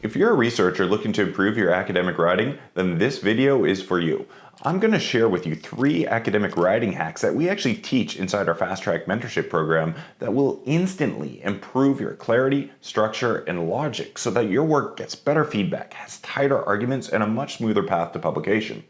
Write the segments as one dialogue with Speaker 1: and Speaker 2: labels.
Speaker 1: If you're a researcher looking to improve your academic writing, then this video is for you. I'm going to share with you 3 academic writing hacks that we actually teach inside our Fast Track Mentorship program that will instantly improve your clarity, structure, and logic so that your work gets better feedback, has tighter arguments, and a much smoother path to publication.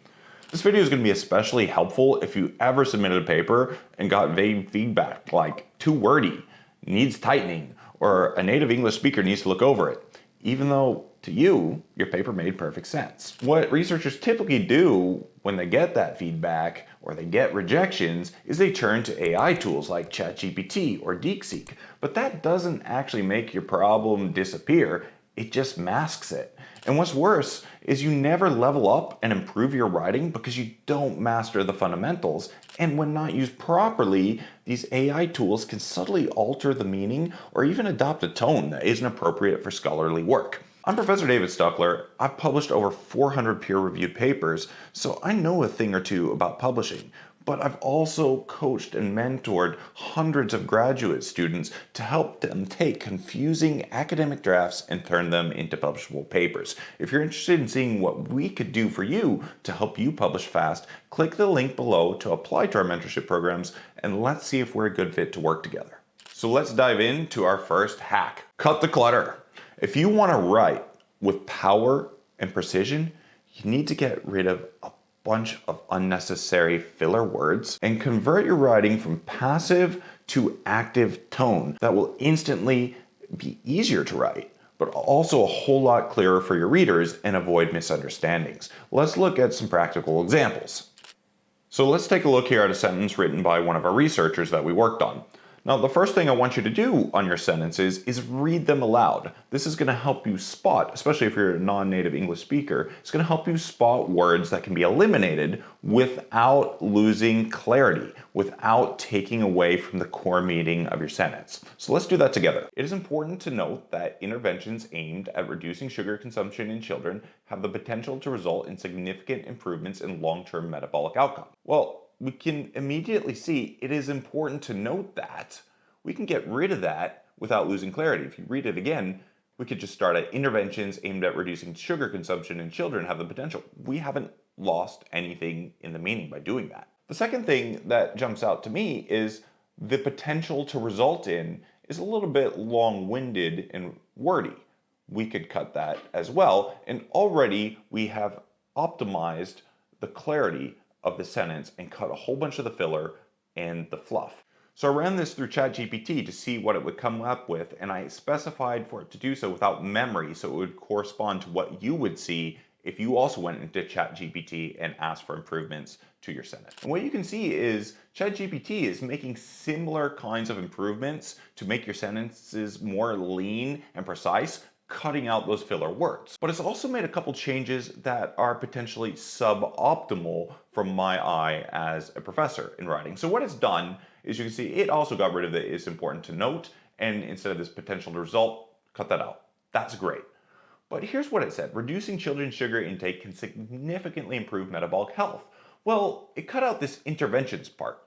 Speaker 1: This video is going to be especially helpful if you ever submitted a paper and got vague feedback like too wordy, needs tightening, or a native English speaker needs to look over it, even though to you, your paper made perfect sense. What researchers typically do when they get that feedback or they get rejections is they turn to AI tools like ChatGPT or DeepSeek, but that doesn't actually make your problem disappear, it just masks it. And what's worse is you never level up and improve your writing because you don't master the fundamentals. And when not used properly, these AI tools can subtly alter the meaning or even adopt a tone that isn't appropriate for scholarly work. I'm Professor David Stuckler. I've published over 400 peer-reviewed papers, so I know a thing or two about publishing. But I've also coached and mentored hundreds of graduate students to help them take confusing academic drafts and turn them into publishable papers. If you're interested in seeing what we could do for you to help you publish fast, click the link below to apply to our mentorship programs, and let's see if we're a good fit to work together. So let's dive into our first hack. Cut the clutter. If you want to write with power and precision, you need to get rid of a bunch of unnecessary filler words and convert your writing from passive to active tone that will instantly be easier to write, but also a whole lot clearer for your readers and avoid misunderstandings. Let's look at some practical examples. So let's take a look here at a sentence written by one of our researchers that we worked on. Now, the first thing I want you to do on your sentences is read them aloud. This is going to help you spot, especially if you're a non-native English speaker, it's going to help you spot words that can be eliminated without losing clarity, without taking away from the core meaning of your sentence. So let's do that together. It is important to note that interventions aimed at reducing sugar consumption in children have the potential to result in significant improvements in long-term metabolic outcome. Well, we can immediately see it is important to note that we can get rid of that without losing clarity. If you read it again, we could just start at interventions aimed at reducing sugar consumption in children have the potential. We haven't lost anything in the meaning by doing that. The second thing that jumps out to me is the potential to result in is a little bit long-winded and wordy. We could cut that as well, and already we have optimized the clarity of the sentence and cut a whole bunch of the filler and the fluff. So I ran this through ChatGPT to see what it would come up with, and I specified for it to do so without memory, so it would correspond to what you would see if you also went into ChatGPT and asked for improvements to your sentence. And what you can see is ChatGPT is making similar kinds of improvements to make your sentences more lean and precise, cutting out those filler words. But it's also made a couple changes that are potentially suboptimal from my eye as a professor in writing. So what it's done is you can see it also got rid of the "it's important to note," and instead of this "potential to result," cut that out. That's great. But here's what it said: reducing children's sugar intake can significantly improve metabolic health. Well, it cut out this interventions part.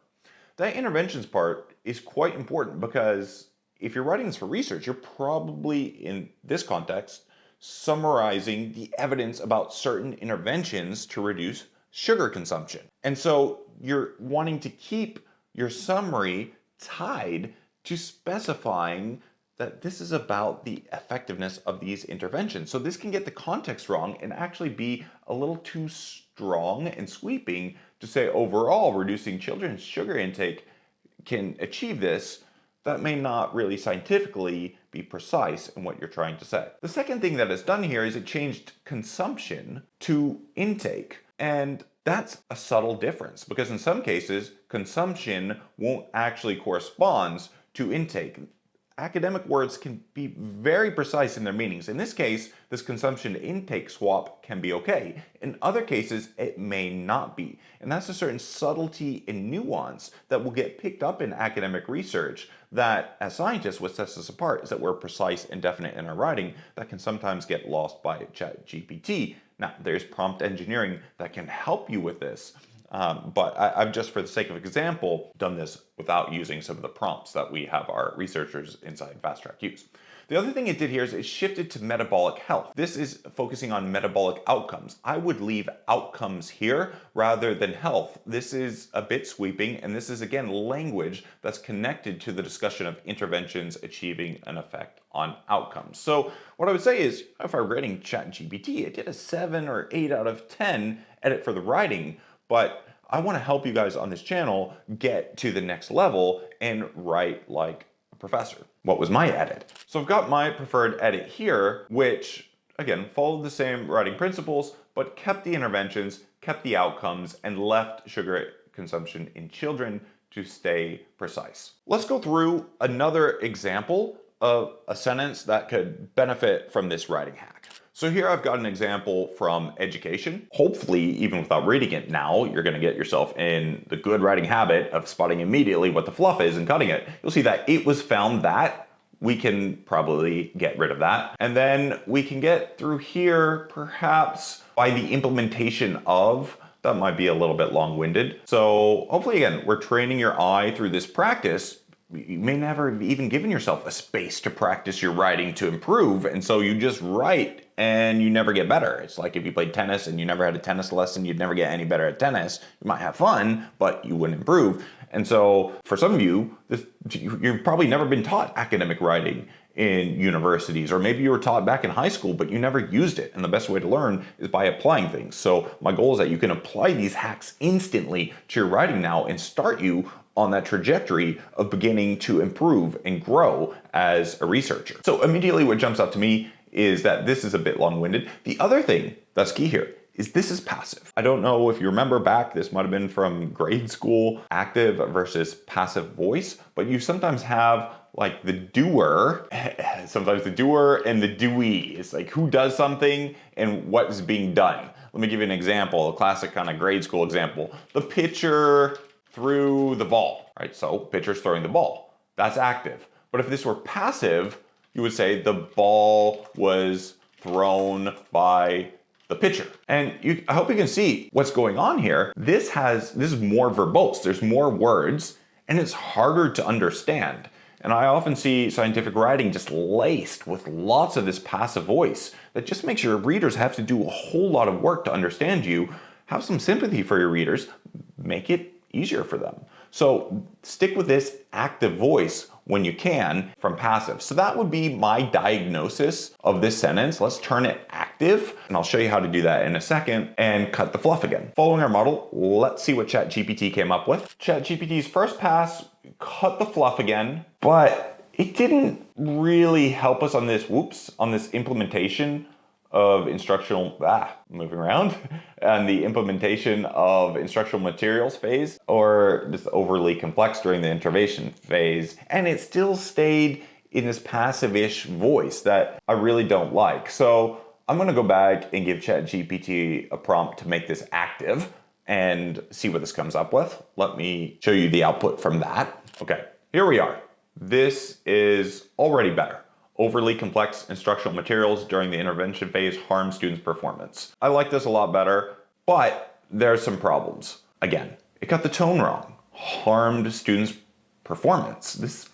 Speaker 1: That interventions part is quite important because if you're writing this for research, you're probably, in this context, summarizing the evidence about certain interventions to reduce sugar consumption. And so you're wanting to keep your summary tied to specifying that this is about the effectiveness of these interventions. So this can get the context wrong and actually be a little too strong and sweeping to say overall reducing children's sugar intake can achieve this. That may not really scientifically be precise in what you're trying to say. The second thing that it's done here is it changed consumption to intake. And that's a subtle difference because in some cases, consumption won't actually correspond to intake. Academic words can be very precise in their meanings. In this case, this consumption to intake swap can be okay. In other cases, it may not be. And that's a certain subtlety and nuance that will get picked up in academic research that, as scientists, what sets us apart is that we're precise and definite in our writing that can sometimes get lost by ChatGPT. Now, there's prompt engineering that can help you with this. But I've just, for the sake of example, done this without using some of the prompts that we have our researchers inside Fast Track use. The other thing it did here is it shifted to metabolic health. This is focusing on metabolic outcomes. I would leave outcomes here rather than health. This is a bit sweeping, and this is again language that's connected to the discussion of interventions achieving an effect on outcomes. So what I would say is, if I were grading ChatGPT, it did a 7 or 8 out of 10 edit for the writing, but I want to help you guys on this channel get to the next level and write like a professor. What was my edit? So I've got my preferred edit here, which again followed the same writing principles, but kept the interventions, kept the outcomes, and left sugar consumption in children to stay precise. Let's go through another example of a sentence that could benefit from this writing hack. So here I've got an example from education. Hopefully, even without reading it now, you're gonna get yourself in the good writing habit of spotting immediately what the fluff is and cutting it. You'll see that it was found that. We can probably get rid of that. And then we can get through here perhaps by the implementation of. That might be a little bit long-winded. So hopefully, again, we're training your eye through this practice. You may never have even given yourself a space to practice your writing to improve, and so you just write and you never get better. It's like if you played tennis and you never had a tennis lesson, you'd never get any better at tennis. You might have fun, but you wouldn't improve. And so for some of you, you've probably never been taught academic writing in universities, or maybe you were taught back in high school, but you never used it. And the best way to learn is by applying things. So my goal is that you can apply these hacks instantly to your writing now and start you on that trajectory of beginning to improve and grow as a researcher. So immediately what jumps out to me is that this is a bit long-winded. The other thing that's key here is this is passive. I don't know if you remember back, this might have been from grade school, active versus passive voice, but you sometimes have like the doer, sometimes the doer and the doee. It's like who does something and what is being done. Let me give you an example, a classic kind of grade school example. The pitcher threw the ball, right? So pitcher's throwing the ball, that's active. But if this were passive, you would say the ball was thrown by the pitcher. And I hope you can see what's going on here. This is more verbose, there's more words, and it's harder to understand. And I often see scientific writing just laced with lots of this passive voice that just makes your readers have to do a whole lot of work to understand you. Have some sympathy for your readers, make it easier for them. So stick with this active voice when you can from passive. So that would be my diagnosis of this sentence. Let's turn it active, and I'll show you how to do that in a second, and cut the fluff again. Following our model, let's see what ChatGPT came up with. ChatGPT's first pass cut the fluff again, but it didn't really help us on this, on this implementation of instructional, moving around, and the implementation of instructional materials phase, or just overly complex during the intervention phase. And it still stayed in this passive-ish voice that I really don't like. So I'm gonna go back and give ChatGPT a prompt to make this active and see what this comes up with. Let me show you the output from that. Okay, here we are. This is already better. Overly complex instructional materials during the intervention phase harm students' performance. I like this a lot better, but there's some problems. Again, it got the tone wrong. Harmed students' performance. This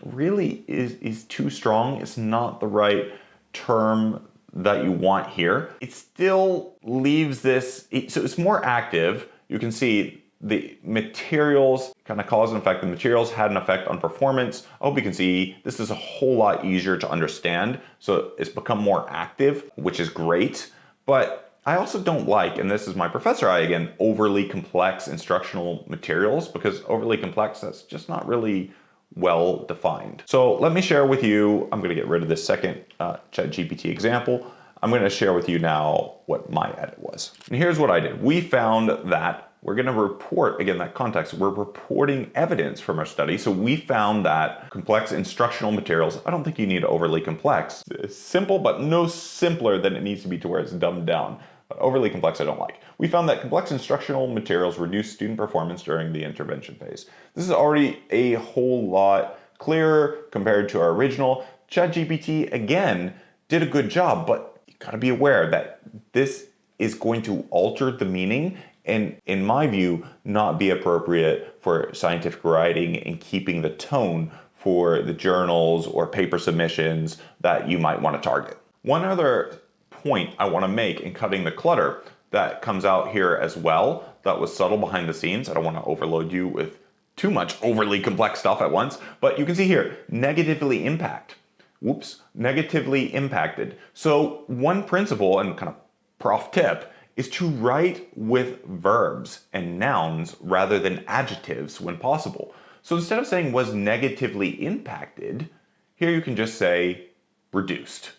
Speaker 1: really is too strong. It's not the right term that you want here. It still leaves this, so it's more active. You can see the materials kind of cause and effect. The materials had an effect on performance. I hope you can see this is a whole lot easier to understand. So it's become more active, which is great. But I also don't like, and this is my professor eye again, overly complex instructional materials, because overly complex, that's just not really well defined. So let me share with you, I'm gonna get rid of this second ChatGPT example. I'm gonna share with you now what my edit was. And here's what I did. We found that we're gonna report, again, that context, we're reporting evidence from our study. So we found that complex instructional materials, I don't think you need overly complex. It's simple, but no simpler than it needs to be to where it's dumbed down. But overly complex, I don't like. We found that complex instructional materials reduce student performance during the intervention phase. This is already a whole lot clearer compared to our original. ChatGPT, again, did a good job, but you gotta be aware that this is going to alter the meaning and, in my view, not be appropriate for scientific writing and keeping the tone for the journals or paper submissions that you might want to target. One other point I want to make in cutting the clutter that comes out here as well, that was subtle behind the scenes. I don't want to overload you with too much overly complex stuff at once, but you can see here, negatively impact. Whoops, negatively impacted. So one principle and kind of prof tip is to write with verbs and nouns rather than adjectives when possible. So instead of saying was negatively impacted, here you can just say reduced.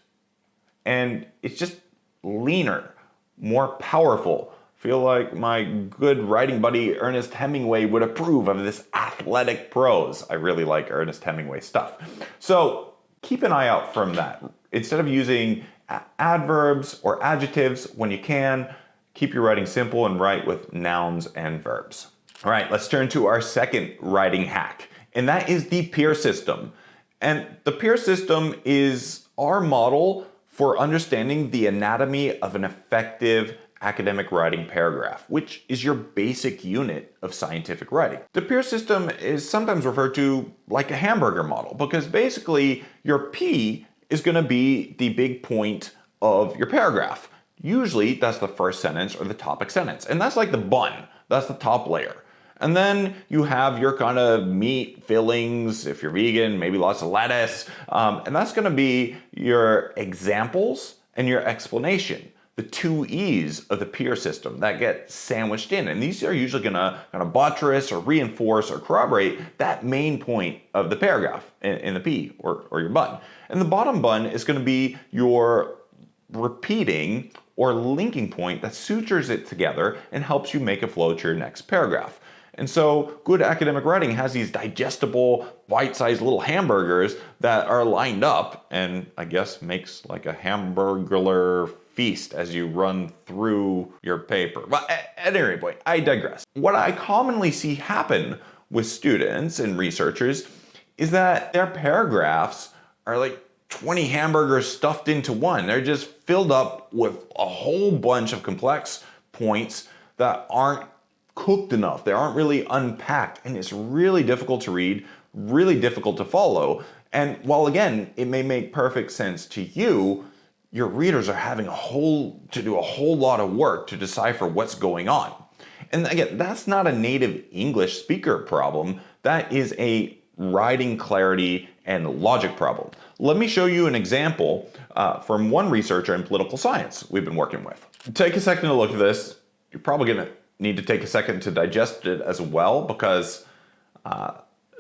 Speaker 1: And it's just leaner, more powerful. Feel like my good writing buddy Ernest Hemingway would approve of this athletic prose. I really like Ernest Hemingway stuff. So keep an eye out from that. Instead of using adverbs or adjectives when you can, keep your writing simple and write with nouns and verbs. All right, let's turn to our second writing hack, and that is the peer system. And the peer system is our model for understanding the anatomy of an effective academic writing paragraph, which is your basic unit of scientific writing. The peer system is sometimes referred to like a hamburger model because basically your P is going to be the big point of your paragraph. Usually that's the first sentence or the topic sentence, and that's like the bun. That's the top layer. And then you have your kind of meat fillings, if you're vegan, maybe lots of lettuce, and that's going to be your examples and your explanation. The two E's of the peer system that get sandwiched in. And these are usually gonna kind of buttress or reinforce or corroborate that main point of the paragraph in the P or your bun. And the bottom bun is gonna be your repeating or linking point that sutures it together and helps you make a flow to your next paragraph. And so good academic writing has these digestible, bite-sized little hamburgers that are lined up and I guess makes like a hamburglar feast as you run through your paper. But at any rate, I digress. What I commonly see happen with students and researchers is that their paragraphs are like 20 hamburgers stuffed into one. They're just filled up with a whole bunch of complex points that aren't cooked enough. They aren't really unpacked, and it's really difficult to read, really difficult to follow. And while again, it may make perfect sense to you, your readers are having to do a whole lot of work to decipher what's going on. And again, that's not a native English speaker problem. That is a writing clarity and logic problem. Let me show you an example from one researcher in political science we've been working with. Take a second to look at this. You're probably going to need to take a second to digest it as well because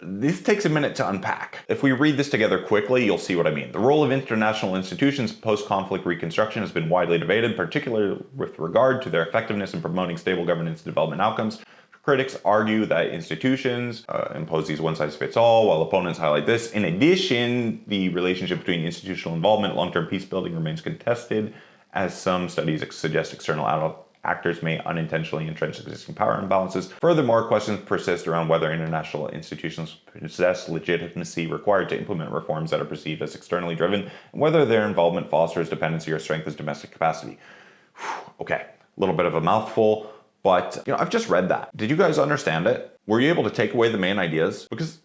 Speaker 1: this takes a minute to unpack. If we read this together quickly, you'll see what I mean. The role of international institutions post-conflict reconstruction has been widely debated, particularly with regard to their effectiveness in promoting stable governance and development outcomes. Critics argue that institutions impose these one-size-fits-all, while opponents highlight this. In addition, the relationship between institutional involvement and long-term peace building remains contested, as some studies suggest external actors may unintentionally entrench existing power imbalances. Furthermore, questions persist around whether international institutions possess legitimacy required to implement reforms that are perceived as externally driven, and whether their involvement fosters dependency or strengthens domestic capacity. Okay, a little bit of a mouthful, but I've just read that. Did you guys understand it? Were you able to take away the main ideas? Because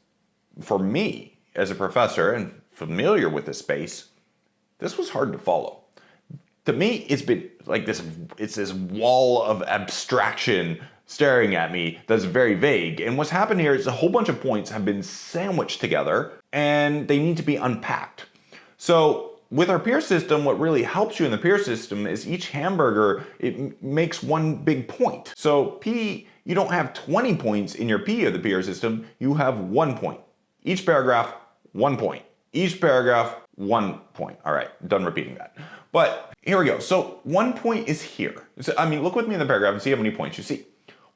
Speaker 1: for me, as a professor and familiar with this space, this was hard to follow. To me, it's been like it's this wall of abstraction staring at me that's very vague. And what's happened here is a whole bunch of points have been sandwiched together and they need to be unpacked. So with our peer system, what really helps you in the peer system is each hamburger, it makes one big point. So P, you don't have 20 points in your P of the peer system, you have 1 point. Each paragraph, 1 point. Each paragraph, 1 point. All right, done repeating that. But here we go. So 1 point is here. So, look with me in the paragraph and see how many points you see.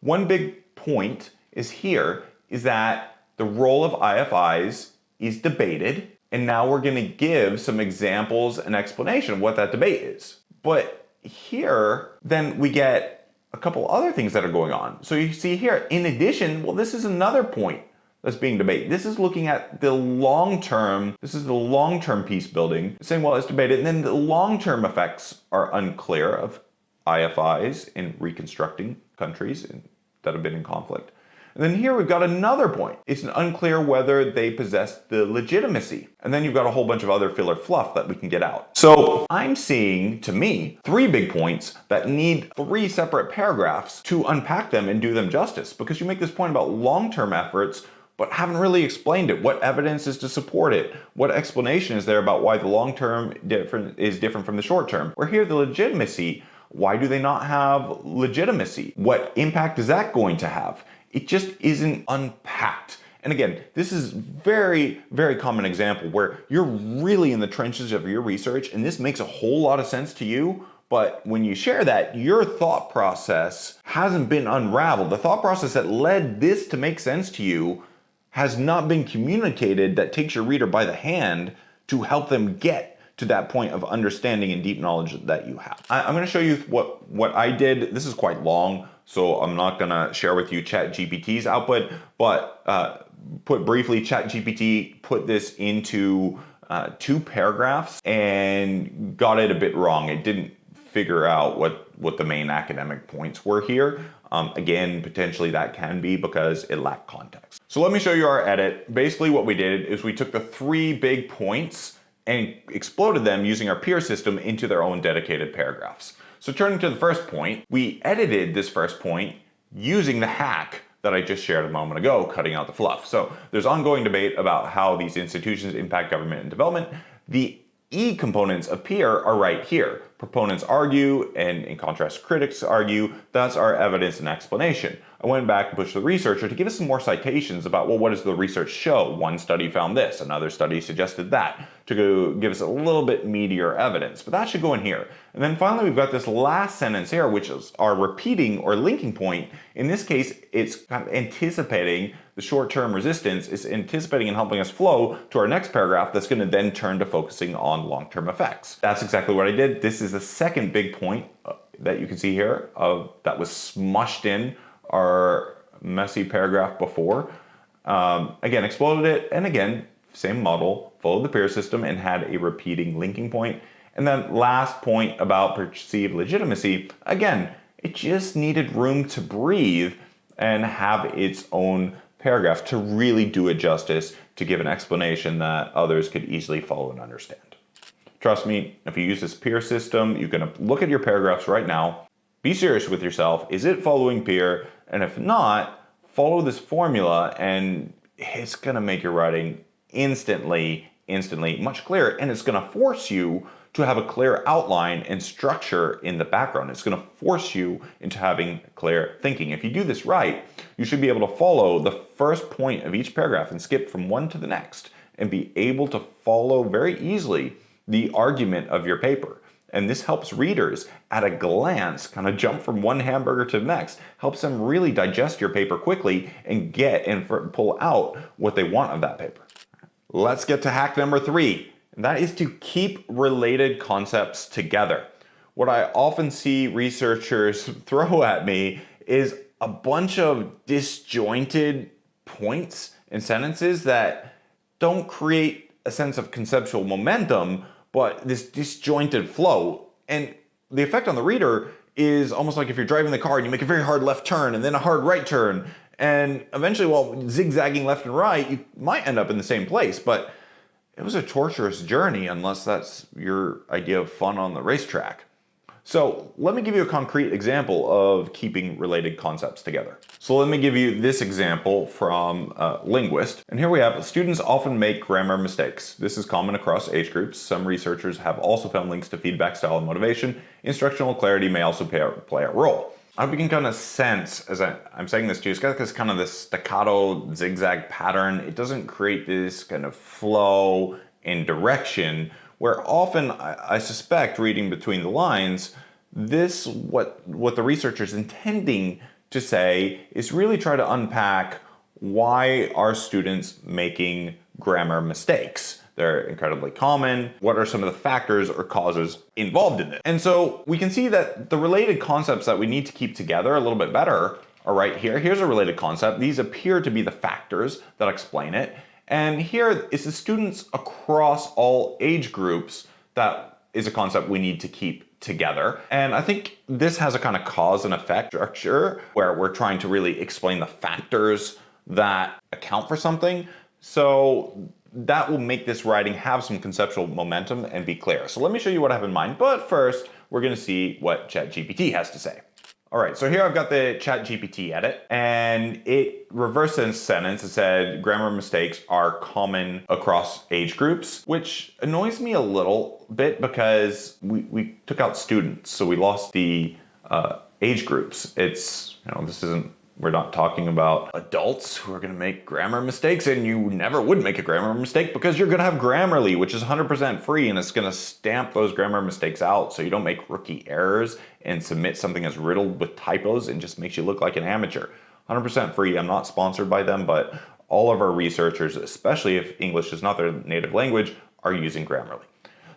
Speaker 1: One big point is here is that the role of IFIs is debated. And now we're going to give some examples and explanation of what that debate is. But here, then we get a couple other things that are going on. So you see here, in addition, well, this is another point that's being debated. This is looking at the long-term, this is the long-term peace building, saying, well, it's debated, and then the long-term effects are unclear of IFIs in reconstructing countries that have been in conflict. And then here we've got another point. It's unclear whether they possess the legitimacy. And then you've got a whole bunch of other filler fluff that we can get out. So I'm seeing, to me, 3 big points that need 3 separate paragraphs to unpack them and do them justice. Because you make this point about long-term efforts, but haven't really explained it. What evidence is to support it? What explanation is there about why the long-term is different from the short-term? Or here, the legitimacy. Why do they not have legitimacy? What impact is that going to have? It just isn't unpacked. And again, this is very, very common example where you're really in the trenches of your research and this makes a whole lot of sense to you, but when you share that, your thought process hasn't been unraveled. The thought process that led this to make sense to you has not been communicated, that takes your reader by the hand to help them get to that point of understanding and deep knowledge that you have. I'm gonna show you what I did. This is quite long, so I'm not gonna share with you ChatGPT's output, but put briefly, ChatGPT put this into 2 paragraphs and got it a bit wrong. It didn't figure out what the main academic points were here. Again, potentially that can be because it lacked context. So let me show you our edit. Basically what we did is we took the 3 big points and exploded them using our peer system into their own dedicated paragraphs. So turning to the first point, we edited this first point using the hack that I just shared a moment ago, cutting out the fluff. So there's ongoing debate about how these institutions impact government and development. The E components of peer are right here. Proponents argue, and in contrast, critics argue. That's our evidence and explanation. I went back and pushed the researcher to give us some more citations about, well, what does the research show? One study found this, another study suggested that, to give us a little bit meatier evidence. But that should go in here. And then finally, we've got this last sentence here, which is our repeating or linking point. In this case, it's kind of anticipating the short-term resistance. It's anticipating and helping us flow to our next paragraph that's going to then turn to focusing on long-term effects. That's exactly what I did. This is the second big point that you can see here that was smushed in our messy paragraph before. Again, exploded it, and again, same model, followed the peer system and had a repeating linking point. And then last point about perceived legitimacy, again, it just needed room to breathe and have its own paragraph to really do it justice, to give an explanation that others could easily follow and understand. Trust me, if you use this peer system, you can look at your paragraphs right now, be serious with yourself. Is it following peer? And if not, follow this formula and it's gonna make your writing instantly much clearer, and it's gonna force you to have a clear outline and structure in the background. It's gonna force you into having clear thinking. If you do this right, you should be able to follow the first point of each paragraph and skip from one to the next and be able to follow very easily the argument of your paper. And this helps readers at a glance kind of jump from one hamburger to the next, helps them really digest your paper quickly and get and pull out what they want of that paper. Let's get to hack number 3. And that is to keep related concepts together. What I often see researchers throw at me is a bunch of disjointed points and sentences that don't create a sense of conceptual momentum, but this disjointed flow. And the effect on the reader is almost like if you're driving the car and you make a very hard left turn and then a hard right turn, and eventually, while zigzagging left and right, you might end up in the same place, but it was a torturous journey unless that's your idea of fun on the racetrack. So let me give you a concrete example of keeping related concepts together. So let me give you this example from Linguist. And here we have, students often make grammar mistakes. This is common across age groups. Some researchers have also found links to feedback, style, and motivation. Instructional clarity may also play a role. I hope you can kind of sense, as I'm saying this to you, it's got this kind of this staccato zigzag pattern. It doesn't create this kind of flow and direction, where often I suspect, reading between the lines, what the researcher's intending to say is really try to unpack why are students making grammar mistakes. They're incredibly common. What are some of the factors or causes involved in this? And so we can see that the related concepts that we need to keep together a little bit better are right here. Here's a related concept. These appear to be the factors that explain it. And here is the students across all age groups. That is a concept we need to keep together. And I think this has a kind of cause and effect structure where we're trying to really explain the factors that account for something. So that will make this writing have some conceptual momentum and be clear. So let me show you what I have in mind. But first, we're going to see what ChatGPT has to say. All right, so here I've got the ChatGPT edit, and it reversed a sentence. It said grammar mistakes are common across age groups, which annoys me a little bit because we took out students, so we lost the age groups. It's, we're not talking about adults who are going to make grammar mistakes, and you never would make a grammar mistake because you're going to have Grammarly, which is 100% free, and it's going to stamp those grammar mistakes out so you don't make rookie errors and submit something that's riddled with typos and just makes you look like an amateur. 100% free. I'm not sponsored by them, but all of our researchers, especially if English is not their native language, are using Grammarly.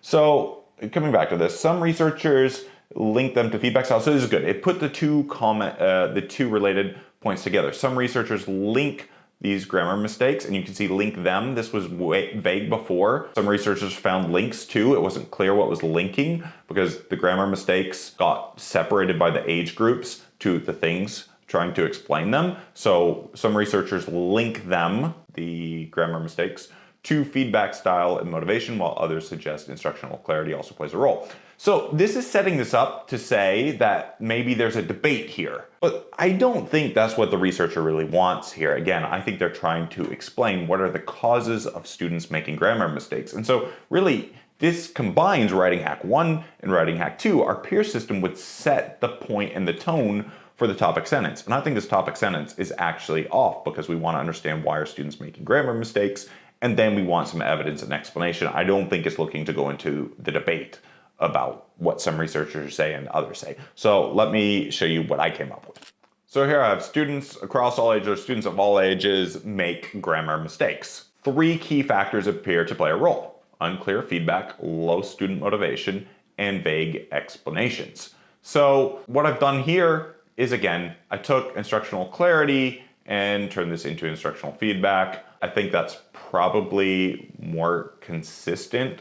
Speaker 1: So coming back to this, some researchers link them to feedback styles. So this is good. It put the two related points together. Some researchers link these grammar mistakes, and you can see link them. This was vague before. Some researchers found links too. It wasn't clear what was linking because the grammar mistakes got separated by the age groups to the things trying to explain them. So some researchers link them, the grammar mistakes, to feedback style and motivation, while others suggest instructional clarity also plays a role. So this is setting this up to say that maybe there's a debate here. But I don't think that's what the researcher really wants here. Again, I think they're trying to explain what are the causes of students making grammar mistakes. And so really, this combines Writing Hack 1 and Writing Hack 2. Our peer system would set the point and the tone for the topic sentence. And I think this topic sentence is actually off because we want to understand why are students making grammar mistakes, and then we want some evidence and explanation. I don't think it's looking to go into the debate about what some researchers say and others say. So let me show you what I came up with. So here I have students across all ages, students of all ages make grammar mistakes. 3 key factors appear to play a role: unclear feedback, low student motivation, and vague explanations. So what I've done here is, again, I took instructional clarity and turned this into instructional feedback. I think that's probably more consistent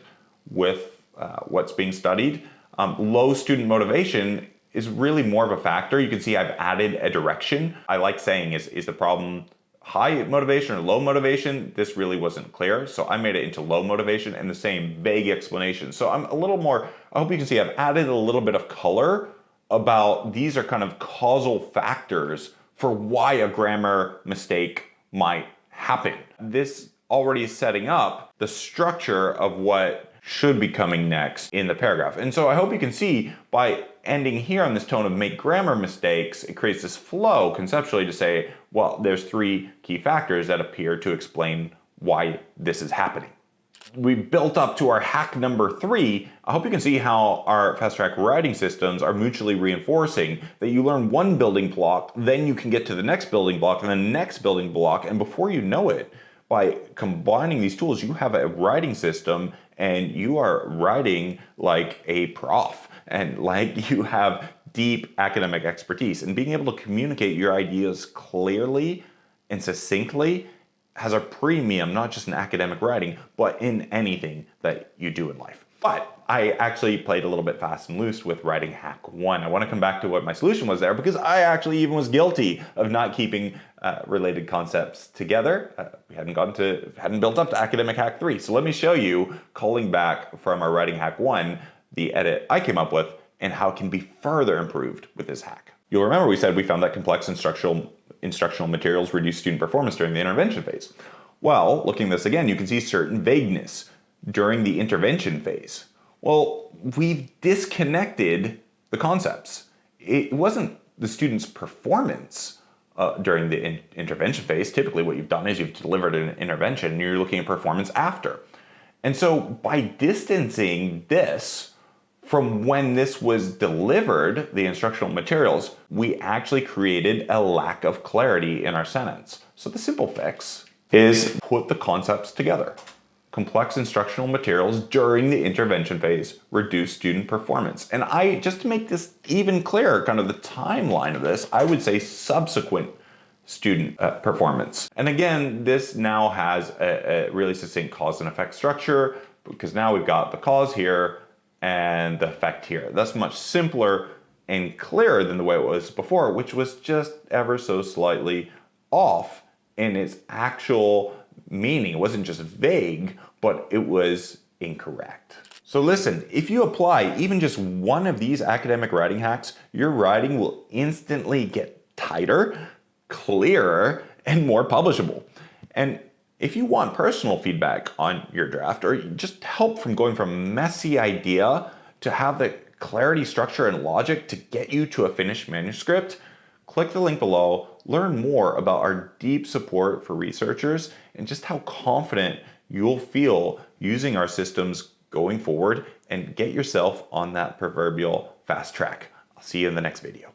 Speaker 1: with what's being studied. Low student motivation is really more of a factor. You can see I've added a direction. I like saying, is the problem high motivation or low motivation? This really wasn't clear, so I made it into low motivation, and the same vague explanation. So I'm a little more, I hope you can see I've added a little bit of color about these are kind of causal factors for why a grammar mistake might happen. This already is setting up the structure of what should be coming next in the paragraph. And so I hope you can see by ending here on this tone of make grammar mistakes, it creates this flow conceptually to say, well, there's 3 key factors that appear to explain why this is happening. We built up to our hack number 3. I hope you can see how our fast track writing systems are mutually reinforcing, that you learn one building block, then you can get to the next building block and the next building block. And before you know it, by combining these tools, you have a writing system and you are writing like a prof and like you have deep academic expertise. And being able to communicate your ideas clearly and succinctly has a premium, not just in academic writing, but in anything that you do in life. But I actually played a little bit fast and loose with Writing Hack 1. I want to come back to what my solution was there because I actually even was guilty of not keeping related concepts together. We hadn't built up to Academic Hack 3. So let me show you, calling back from our Writing Hack 1, the edit I came up with and how it can be further improved with this hack. You'll remember we said we found that complex instructional materials reduce student performance during the intervention phase. Well, looking at this again, you can see certain vagueness during the intervention phase. Well, we've disconnected the concepts. It wasn't the student's performance during the intervention phase. Typically what you've done is you've delivered an intervention and you're looking at performance after. And so by distancing this from when this was delivered, the instructional materials, we actually created a lack of clarity in our sentence. So the simple fix is put the concepts together. Complex instructional materials during the intervention phase reduce student performance. And just to make this even clearer, kind of the timeline of this, I would say subsequent student performance. And again, this now has a really succinct cause and effect structure because now we've got the cause here, and the effect here. That's much simpler and clearer than the way it was before, which was just ever so slightly off in its actual meaning. It wasn't just vague, but it was incorrect. So listen, if you apply even just one of these academic writing hacks, your writing will instantly get tighter, clearer, and more publishable. And if you want personal feedback on your draft, or just help from going from a messy idea to have the clarity, structure, and logic to get you to a finished manuscript, click the link below, learn more about our deep support for researchers and just how confident you'll feel using our systems going forward, and get yourself on that proverbial fast track. I'll see you in the next video.